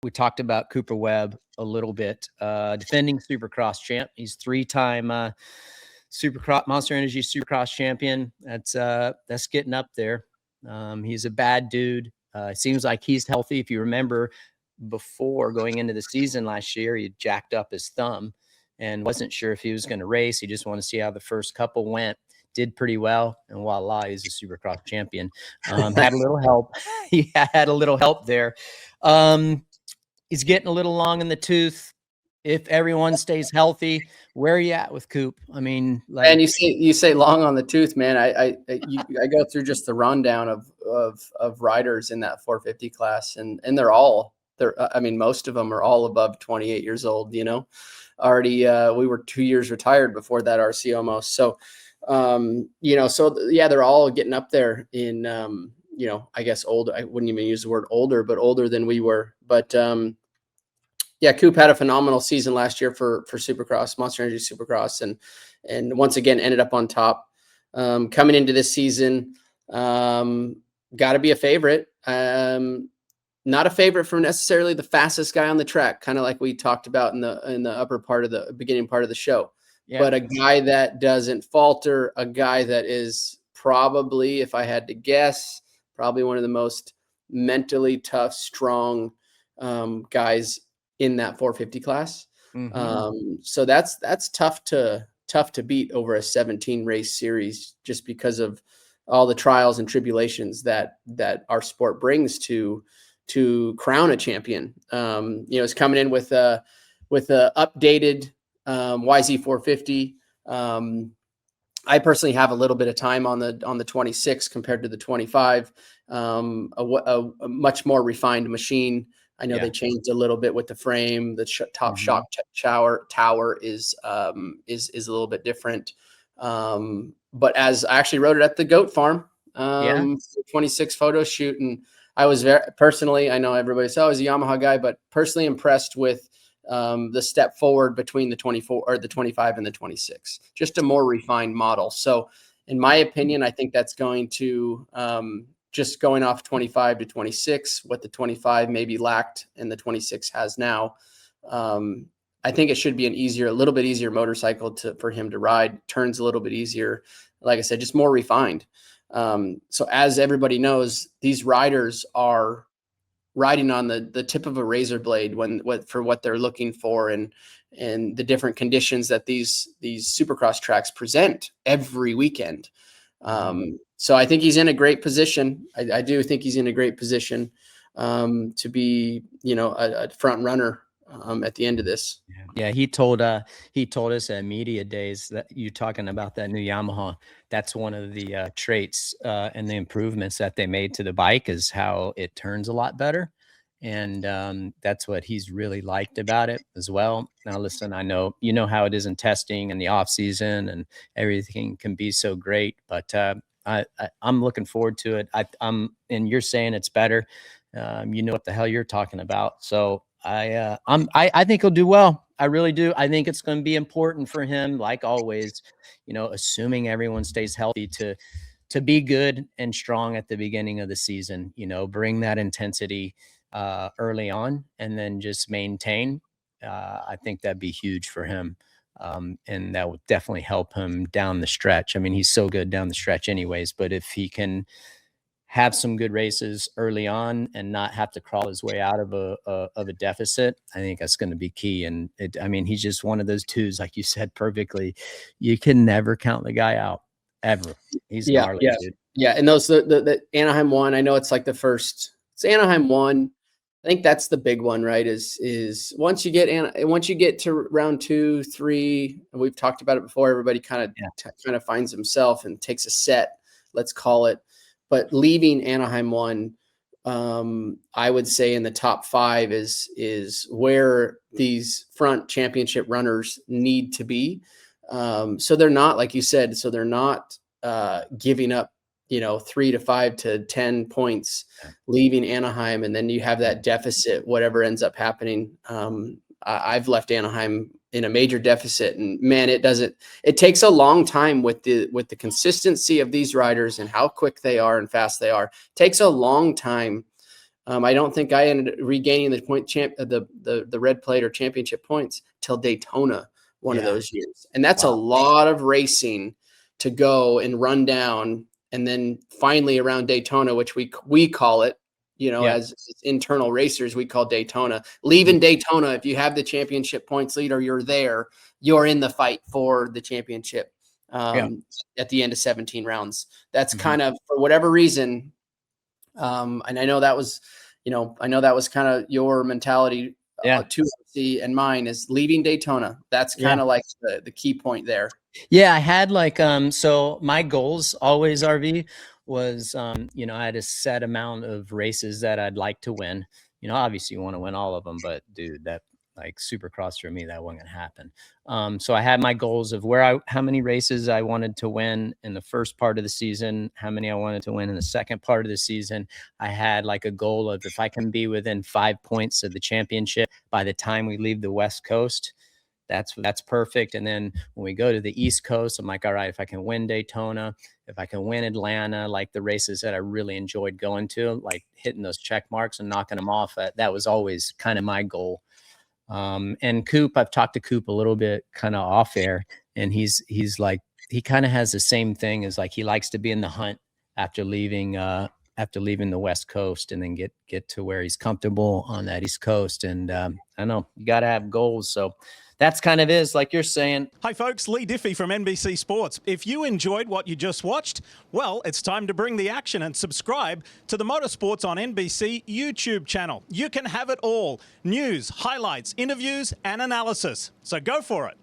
we talked about Cooper Webb a little bit, defending Supercross champ. He's 3-time Supercross Monster Energy Supercross champion. That's getting up there. He's a bad dude. It seems like he's healthy. If you remember, before going into the season last year, he jacked up his thumb and wasn't sure if he was going to race. He just wanted to see how the first couple went. Did pretty well, and voila, he's a Supercross champion. Had a little help. He had a little help there. He's getting a little long in the tooth. If everyone stays healthy, where are you at with Coop? I mean, like, and you say long on the tooth, man. I go through just the rundown of riders in that 450 class, and I mean, most of them are all above 28 years old. Already we were 2 years retired before that RC almost. So they're all getting up there in I guess old. I wouldn't even use the word older, but older than we were. But Coop had a phenomenal season last year for Supercross, Monster Energy Supercross, and once again ended up on top. Coming into this season, got to be a favorite. Not a favorite for necessarily the fastest guy on the track, kind of like we talked about in the upper part of the beginning part of the show. Yeah. But a guy that doesn't falter, a guy that is probably, if I had to guess, probably one of the most mentally tough, strong guys in that 450 class. Mm-hmm. So that's tough to beat over a 17 race series, just because of all the trials and tribulations that our sport brings to crown a champion. It's coming in with a updated YZ450. I personally have a little bit of time on the 26 compared to the 25. A much more refined machine. I know they changed a little bit with the frame. The top shock tower is a little bit different. But as I actually rode it at the Goat Farm, 26 photo shoot, and I was personally, I know everybody says I was a Yamaha guy, but personally impressed with the step forward between the 24 or the 25 and the 26, just a more refined model. So in my opinion, I think that's going to, just going off 25 to 26, what the 25 maybe lacked and the 26 has now. I think it should be a little bit easier motorcycle for him to ride. Turns a little bit easier. Like I said, just more refined. So as everybody knows, these riders are riding on the tip of a razor blade for what they're looking for, and the different conditions that these Supercross tracks present every weekend. So I think he's in a great position. I do think he's in a great position to be, a front runner at the end of this. Yeah, he told us at media days that you're talking about that new Yamaha. That's one of the traits and the improvements that they made to the bike is how it turns a lot better. And that's what he's really liked about it as well. Now, listen, I know how it is in testing and the off season, and everything can be so great, but I'm looking forward to it. And you're saying it's better. You know what the hell you're talking about. So I think he'll do well. I really do. I think it's going to be important for him, like always, assuming everyone stays healthy, to be good and strong at the beginning of the season, bring that intensity early on and then just maintain. I think that'd be huge for him. And that would definitely help him down the stretch. I mean, he's so good down the stretch anyways, but if he can have some good races early on and not have to crawl his way out of a deficit, I think that's going to be key. And he's just one of those twos, like you said perfectly. You can never count the guy out ever. He's gnarly, dude. Yeah. And those, the Anaheim one, I know it's like it's Anaheim one. I think that's the big one, right? Is once you get to round 2, 3, and we've talked about it before, everybody kind of finds himself and takes a set, let's call it. But leaving Anaheim 1, I would say in the top 5 is where these front championship runners need to be. So they're not, like you said, they're not giving up, 3 to 5 to 10 points, leaving Anaheim, and then you have that deficit, whatever ends up happening. I've left Anaheim in a major deficit, and man, it takes a long time with the consistency of these riders and how quick they are and fast they are. It takes a long time I don't think I ended up regaining the the red plate or championship points till Daytona one of those years. And that's a lot of racing to go and run down. And then finally around Daytona, which we call it, you know, as internal racers, we call Daytona. Leaving Daytona, if you have the championship points lead or you're there, you're in the fight for the championship at the end of 17 rounds. That's kind of, for whatever reason, and I know that was, you know, I know that was kind of your mentality to see, and mine is leaving Daytona. That's kind of like the key point there. Yeah, I had like so my goals always, RV, was you know, I had a set amount of races that I'd like to win. You know, obviously you want to win all of them, but dude, that like Supercross for me, that wasn't gonna happen. So I had my goals of how many races I wanted to win in the first part of the season, how many I wanted to win in the second part of the season. I had like a goal of, if I can be within 5 points of the championship by the time we leave the West Coast, that's perfect. And then when we go to the East Coast, I'm like, all right, if I can win Daytona, if I can win Atlanta, like the races that I really enjoyed going to, like hitting those check marks and knocking them off, that was always kind of my goal. And Coop, I've talked to Coop a little bit kind of off air, and he's like, he kind of has the same thing as, like, he likes to be in the hunt after leaving the West Coast, and then get to where he's comfortable on that East Coast. And I know you got to have goals. So that's kind of is, like you're saying. Hi folks, Lee Diffie from NBC Sports. If you enjoyed what you just watched, well, it's time to bring the action and subscribe to the Motorsports on NBC YouTube channel. You can have it all: news, highlights, interviews, and analysis. So go for it.